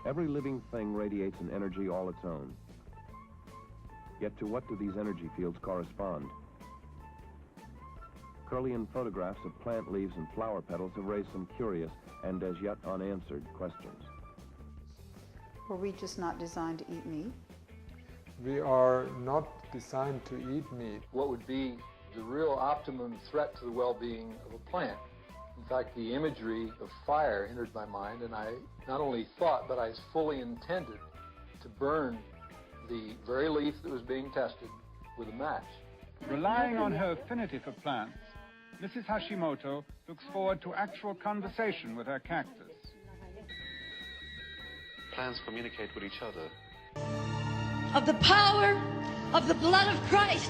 Every living thing radiates an energy all its own. Yet to what do these energy fields correspond? Kirlian photographs of plant leaves and flower petals have raised some curious and as yet unanswered questions. Were we just not designed to eat meat? We are not designed to eat meat. What would be the real optimum threat to the well-being of a plant? In fact, the imagery of fire entered my mind, and I not only thought, but I fully intended to burn the very leaf that was being tested with a match. Relying on her affinity for plants, Mrs. Hashimoto looks forward to actual conversation with her cactus. Plants communicate with each other. Of the power of the blood of Christ.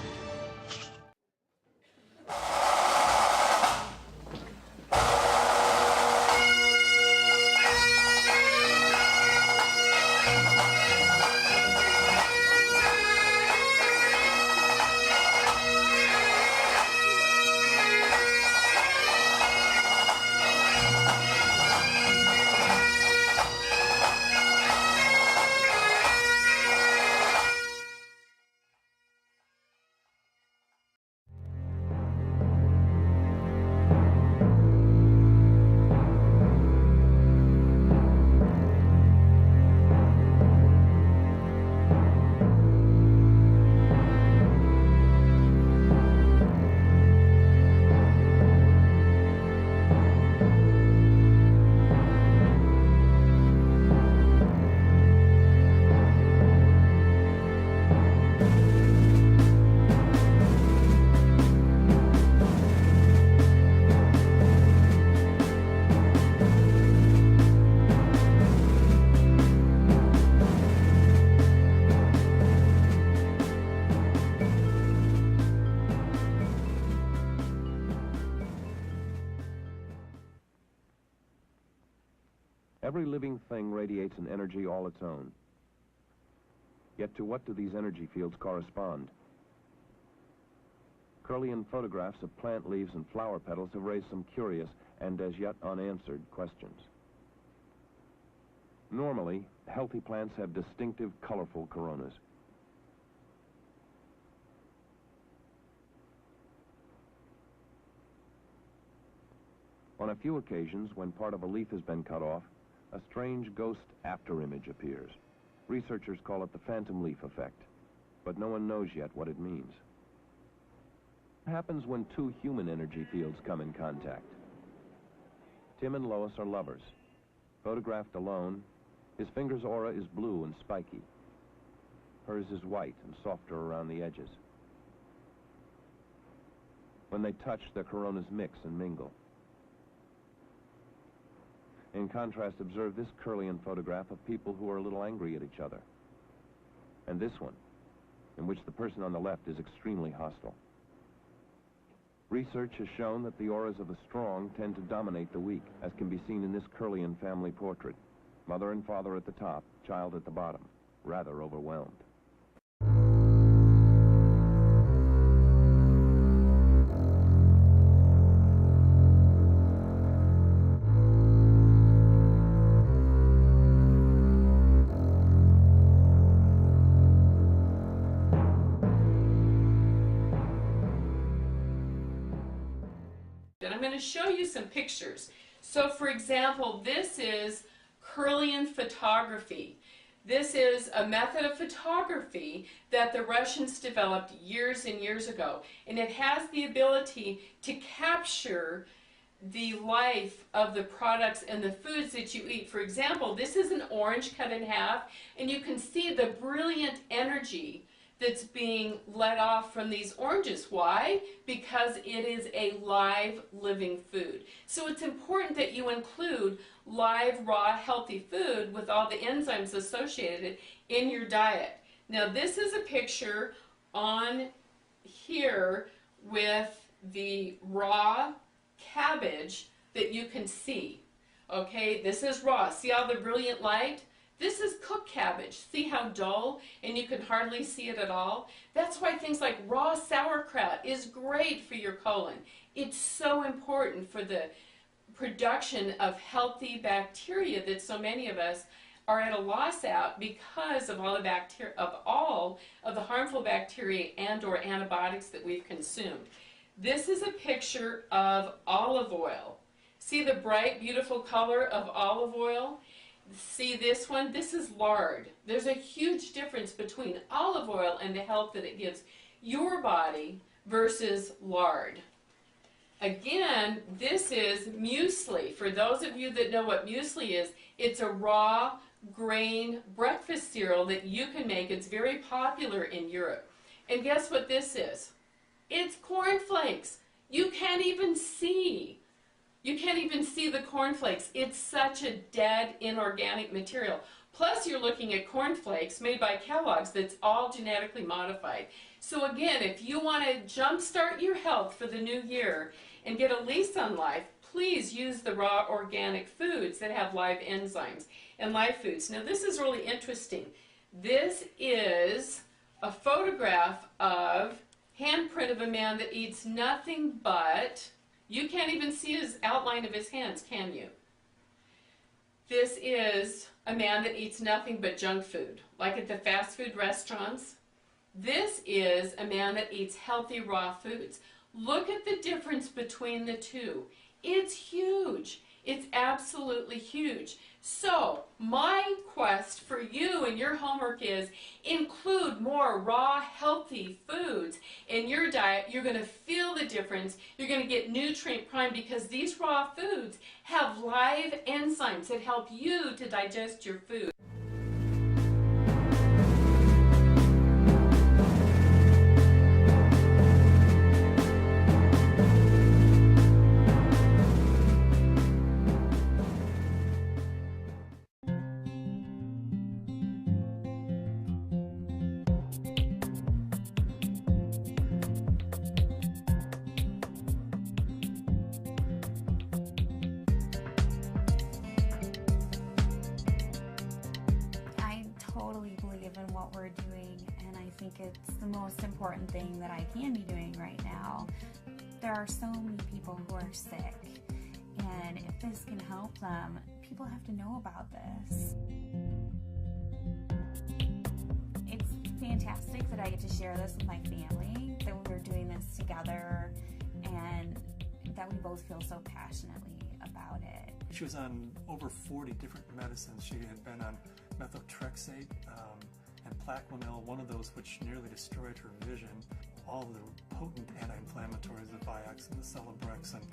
Every living thing radiates an energy all its own. Yet to what do these energy fields correspond? Kirlian photographs of plant leaves and flower petals have raised some curious and as yet unanswered questions. Normally, healthy plants have distinctive, colorful coronas. On a few occasions, when part of a leaf has been cut off, a strange ghost afterimage appears. Researchers call it the phantom leaf effect, but no one knows yet what it means. What happens when two human energy fields come in contact? Tim and Lois are lovers. Photographed alone, his finger's aura is blue and spiky. Hers is white and softer around the edges. When they touch, their coronas mix and mingle. In contrast, observe this Kirlian photograph of people who are a little angry at each other. And this one, in which the person on the left is extremely hostile. Research has shown that the auras of the strong tend to dominate the weak, as can be seen in this Kirlian family portrait. Mother and father at the top, child at the bottom, rather overwhelmed. And I'm going to show you some pictures. So for example, this is Kirlian photography. This is a method of photography that the Russians developed years and years ago. And it has the ability to capture the life of the products and the foods that you eat. For example, this is an orange cut in half, and you can see the brilliant energy that's being let off from these oranges. Why? Because it is a live, living food. So it's important that you include live, raw, healthy food with all the enzymes associated in your diet. Now this is a picture on here with the raw cabbage that you can see. Okay, this is raw. See all the brilliant light? This is cooked cabbage. See how dull, and you can hardly see it at all? That's why things like raw sauerkraut is great for your colon. It's so important for the production of healthy bacteria that so many of us are at a loss out because of all of the harmful bacteria and or antibiotics that we've consumed. This is a picture of olive oil. See the bright, beautiful color of olive oil? See this one? This is lard. There's a huge difference between olive oil and the health that it gives your body versus lard. Again, this is muesli. For those of you that know what muesli is, it's a raw grain breakfast cereal that you can make. It's very popular in Europe. And guess what this is? It's cornflakes. You can't even see. You can't even see the cornflakes. It's such a dead inorganic material. Plus you're looking at cornflakes made by Kellogg's that's all genetically modified. So again, if you want to jumpstart your health for the new year and get a lease on life, please use the raw organic foods that have live enzymes and live foods. Now this is really interesting. This is a photograph of handprint of a man that eats nothing but, you can't even see his outline of his hands, can you? This is a man that eats nothing but junk food, like at the fast food restaurants. This is a man that eats healthy raw foods. Look at the difference between the two. It's huge. It's absolutely huge. So my quest for you and your homework is include more raw, healthy foods in your diet. You're going to feel the difference. You're going to get nutrient prime because these raw foods have live enzymes that help you to digest your food. What we're doing, and I think it's the most important thing that I can be doing right now. There are so many people who are sick, and if this can help them, people have to know about this. It's fantastic that I get to share this with my family, that we're doing this together, and that we both feel so passionately about it. She was on over 40 different medicines. She had been on methotrexate, and Plaquenil, one of those which nearly destroyed her vision, all the potent anti-inflammatories, the Vioxx and the Celebrex, and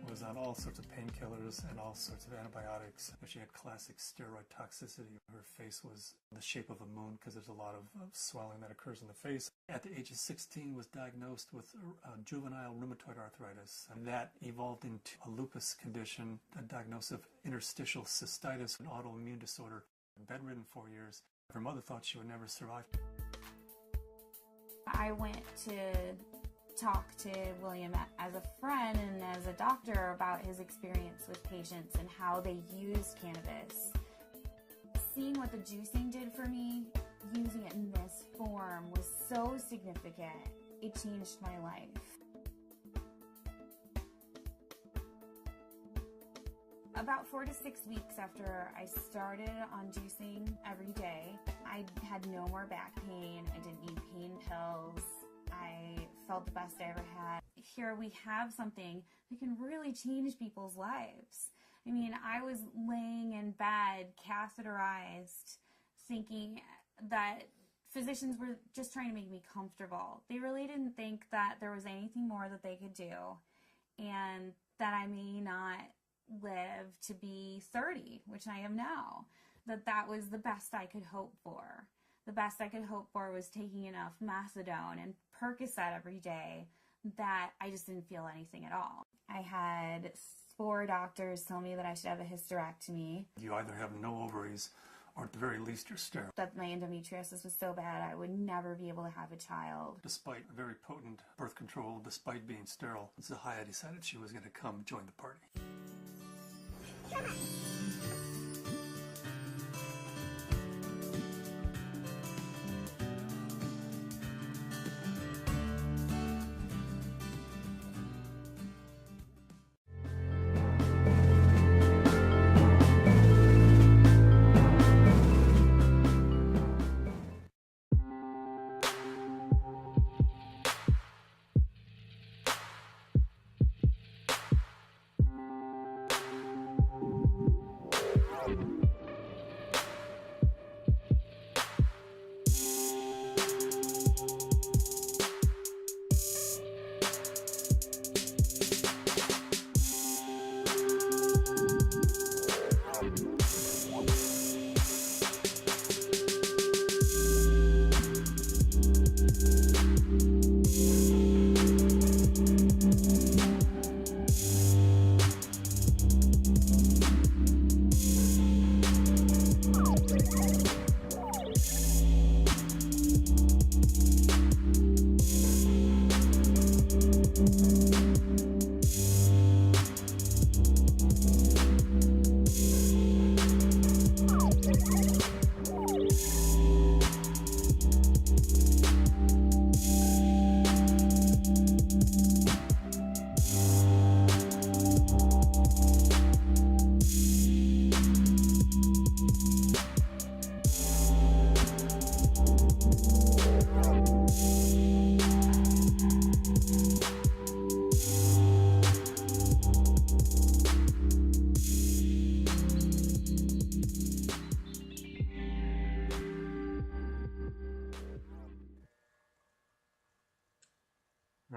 was on all sorts of painkillers and all sorts of antibiotics. She had classic steroid toxicity. Her face was the shape of a moon because there's a lot of swelling that occurs in the face. At the age of 16 was diagnosed with juvenile rheumatoid arthritis, and that evolved into a lupus condition, a diagnosis of interstitial cystitis, an autoimmune disorder. Bedridden 4 years. Her mother thought she would never survive. I went to talk to William as a friend and as a doctor about his experience with patients and how they used cannabis. Seeing what the juicing did for me, using it in this form, was so significant. It changed my life. About 4 to 6 weeks after I started on juicing every day, I had no more back pain. I didn't need pain pills. I felt the best I ever had. Here we have something that can really change people's lives. I mean, I was laying in bed, catheterized, thinking that physicians were just trying to make me comfortable. They really didn't think that there was anything more that they could do, and that I may not live to be 30, which I am now, that was the best I could hope for. The best I could hope for was taking enough methadone and Percocet every day that I just didn't feel anything at all. I had 4 doctors tell me that I should have a hysterectomy. You either have no ovaries or at the very least you're sterile. That my endometriosis was so bad I would never be able to have a child. Despite very potent birth control, despite being sterile, Zahaya decided she was going to come join the party. Come on.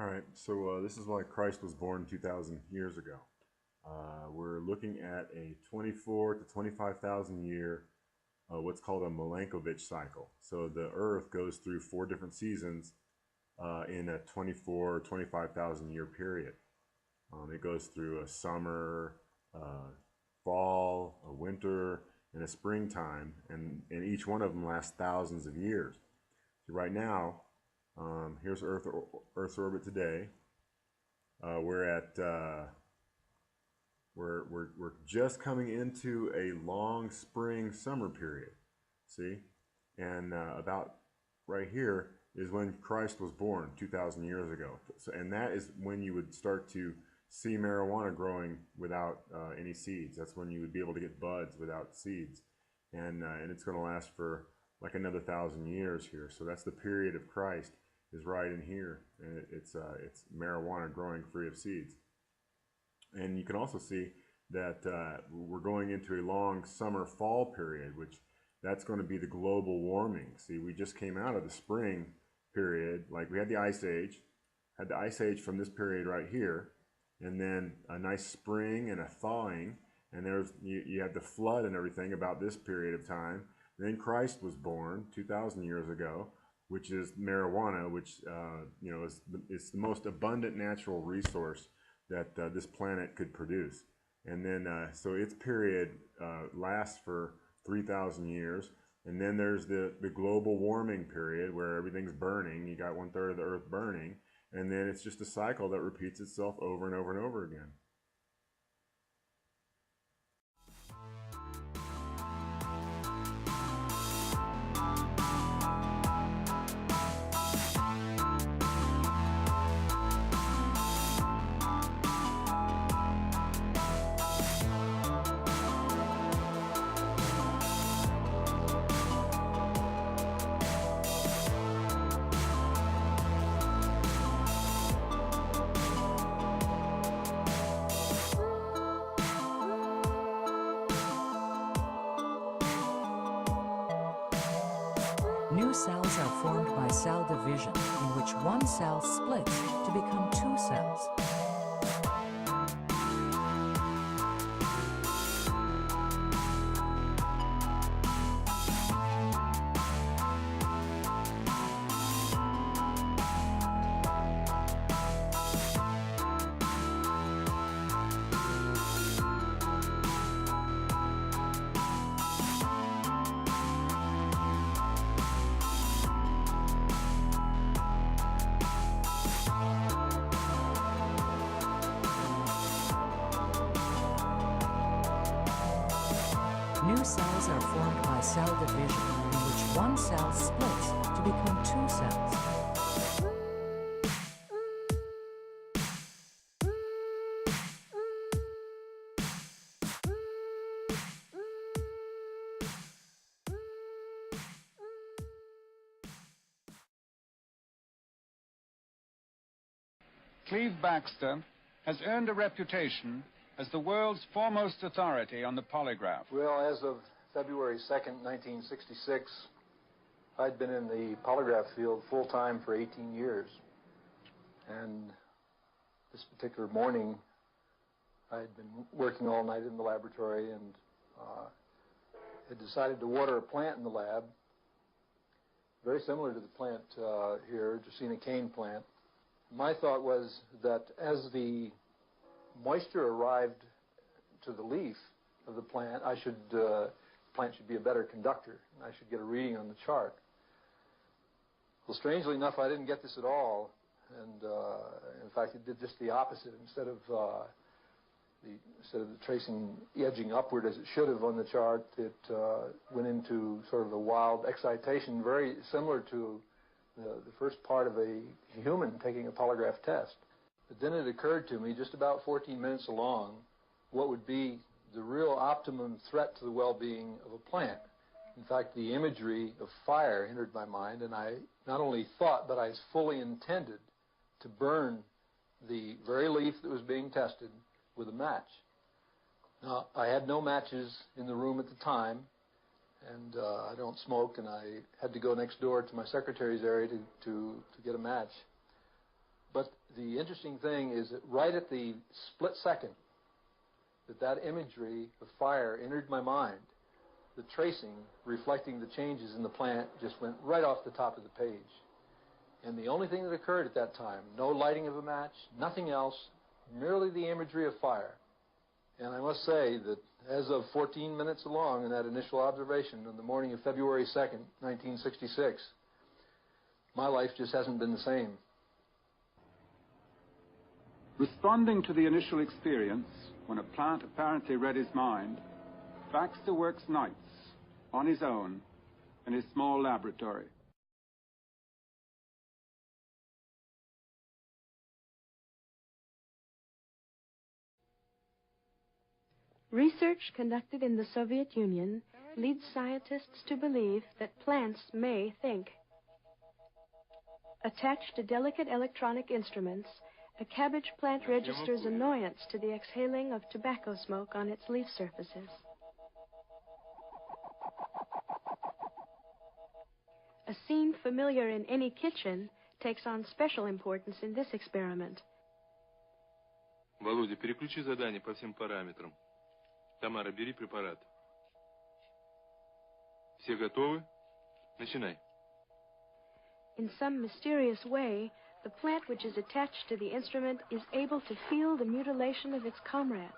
All right, so this is why Christ was born 2,000 years ago. We're looking at a 24 to 25,000 year, what's called a Milankovitch cycle. So the Earth goes through 4 different seasons in a 24 or 25,000 year period. It goes through a summer, fall, a winter, and a springtime, and each one of them lasts thousands of years. So right now, here's Earth's orbit today. We're just coming into a long spring summer period. See, and about right here is when Christ was born 2,000 years ago. So, and that is when you would start to see marijuana growing without any seeds. That's when you would be able to get buds without seeds, and it's going to last for like another 1,000 years here. So that's the period of Christ, is right in here, and it's marijuana growing free of seeds. And you can also see that we're going into a long summer-fall period, which that's going to be the global warming. See, we just came out of the spring period, like we had the Ice Age, from this period right here, and then a nice spring and a thawing, and you had the flood and everything about this period of time. Then Christ was born 2,000 years ago, which is marijuana, which is the most abundant natural resource that this planet could produce. And then so its period lasts for 3,000 years, and then there's the global warming period where everything's burning. You got 1/3 of the Earth burning, and then it's just a cycle that repeats itself over and over and over again. New cells are formed by cell division, in which one cell splits to become 2 cells. New cells are formed by cell division, in which one cell splits to become 2 cells. Cleve Baxter has earned a reputation as the world's foremost authority on the polygraph. Well, as of February 2nd, 1966, I'd been in the polygraph field full-time for 18 years. And this particular morning, I'd been working all night in the laboratory and had decided to water a plant in the lab, very similar to the plant here, Dracaena cane plant. My thought was that as the moisture arrived to the leaf of the plant, the plant should be a better conductor, and I should get a reading on the chart. Well, strangely enough, I didn't get this at all, and in fact, it did just the opposite. Instead of the tracing edging upward as it should have on the chart, it went into sort of a wild excitation, very similar to the first part of a human taking a polygraph test. But then it occurred to me, just about 14 minutes along, what would be the real optimum threat to the well-being of a plant. In fact, the imagery of fire entered my mind, and I not only thought, but I fully intended to burn the very leaf that was being tested with a match. Now, I had no matches in the room at the time, and I don't smoke, and I had to go next door to my secretary's area to get a match. But the interesting thing is that right at the split second that imagery of fire entered my mind, the tracing reflecting the changes in the plant just went right off the top of the page. And the only thing that occurred at that time, no lighting of a match, nothing else, merely the imagery of fire. And I must say that as of 14 minutes along in that initial observation on the morning of February 2nd, 1966, my life just hasn't been the same. Responding to the initial experience, when a plant apparently read his mind, Baxter works nights on his own in his small laboratory. Research conducted in the Soviet Union leads scientists to believe that plants may think. Attached to delicate electronic instruments, a cabbage plant registers annoyance to the exhaling of tobacco smoke on its leaf surfaces. A scene familiar in any kitchen takes on special importance in this experiment. Володя, переключи задание по всем параметрам. Тамара, бери препарат. Все готовы? Начинай. In some mysterious way, the plant which is attached to the instrument is able to feel the mutilation of its comrade.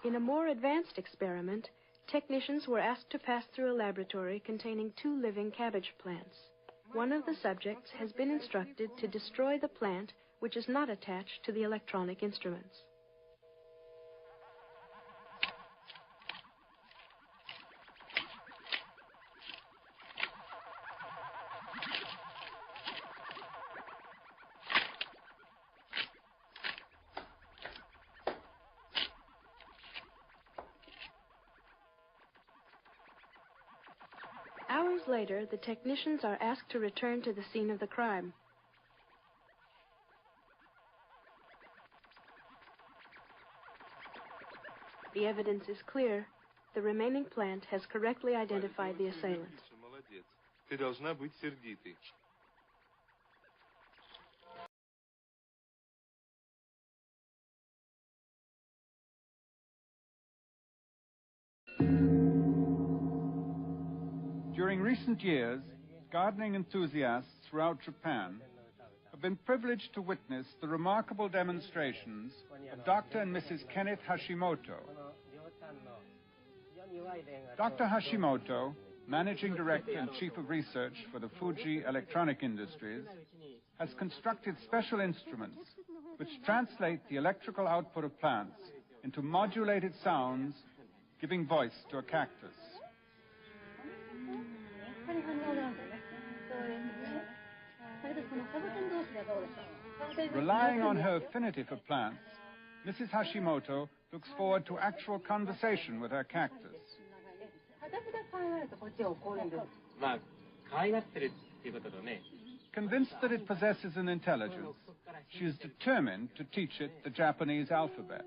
In a more advanced experiment, technicians were asked to pass through a laboratory containing 2 living cabbage plants. One of the subjects has been instructed to destroy the plant which is not attached to the electronic instruments. Hours later, the technicians are asked to return to the scene of the crime. The evidence is clear. The remaining plant has correctly identified the assailant. Ты должна быть сердитой. During recent years, gardening enthusiasts throughout Japan have been privileged to witness the remarkable demonstrations of Dr. and Mrs. Kenneth Hashimoto. Dr. Hashimoto, Managing Director and Chief of Research for the Fuji Electronic Industries, has constructed special instruments which translate the electrical output of plants into modulated sounds, giving voice to a cactus. Relying on her affinity for plants, Mrs. Hashimoto looks forward to actual conversation with her cactus. Convinced that it possesses an intelligence, she is determined to teach it the Japanese alphabet.